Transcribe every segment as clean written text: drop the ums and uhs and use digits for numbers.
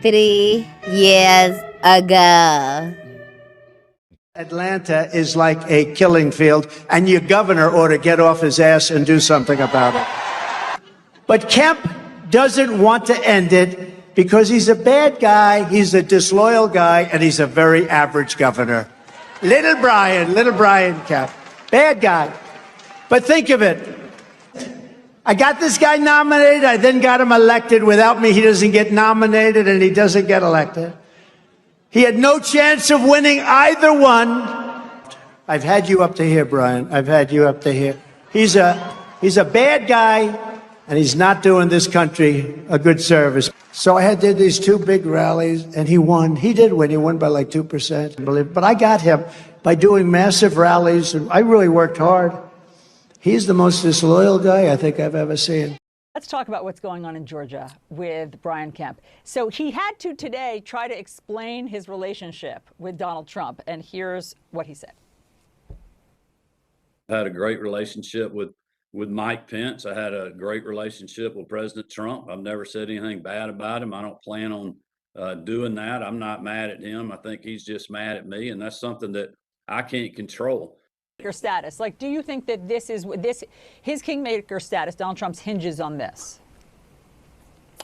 3 years ago. Atlanta is like a killing field, and your governor ought to get off his ass and do something about it. But Kemp doesn't want to end it because he's a bad guy, he's a disloyal guy, and he's a very average governor. Little Brian Kemp. Bad guy. But think of it. I got this guy nominated, I then got him elected. Without me, he doesn't get nominated and he doesn't get elected. He had no chance of winning either one. I've had you up to here, Brian. I've had you up to here. He's a bad guy, and he's not doing this country a good service. So I did these two big rallies, and he won. He did win. He won by like 2%, but I got him by doing massive rallies, and I really worked hard. He's the most disloyal guy I think I've ever seen. Let's talk about what's going on in Georgia with Brian Kemp. So he had to today try to explain his relationship with Donald Trump, and here's what he said. I had a great relationship with Mike Pence. I had a great relationship with President Trump. I've never said anything bad about him. I don't plan on doing that. I'm not mad at him. I think he's just mad at me, and that's something that I can't control. Your status, like, do you think that his kingmaker status, Donald Trump's, hinges on this?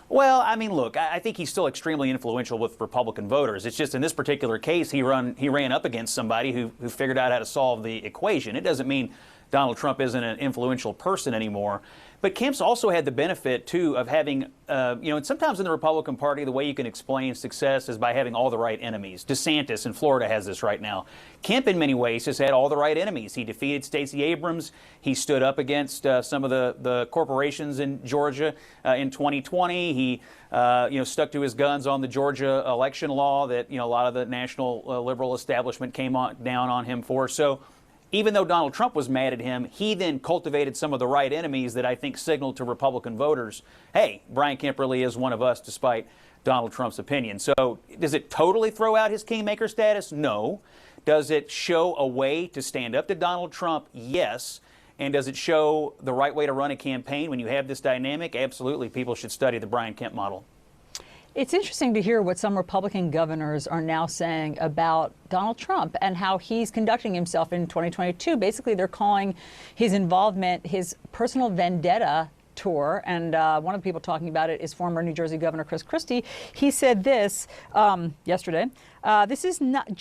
Well, I mean, look, I think he's still extremely influential with Republican voters. It's just in this particular case, he ran up against somebody who figured out how to solve the equation. It doesn't mean Donald Trump isn't an influential person anymore. But Kemp's also had the benefit, too, of having, and sometimes in the Republican Party, the way you can explain success is by having all the right enemies. DeSantis in Florida has this right now. Kemp, in many ways, has had all the right enemies. He defeated Stacey Abrams. He stood up against some of the corporations in Georgia in 2020. He, stuck to his guns on the Georgia election law that, a lot of the national liberal establishment came down on him for. So even though Donald Trump was mad at him, he then cultivated some of the right enemies that I think signaled to Republican voters, hey, Brian Kemp really is one of us, despite Donald Trump's opinion. So does it totally throw out his kingmaker status? No. Does it show a way to stand up to Donald Trump? Yes. And does it show the right way to run a campaign when you have this dynamic? Absolutely. People should study the Brian Kemp model. It's interesting to hear what some Republican governors are now saying about Donald Trump and how he's conducting himself in 2022. Basically, they're calling his involvement his personal vendetta tour. And one of the people talking about it is former New Jersey Governor Chris Christie. He said this yesterday. This is not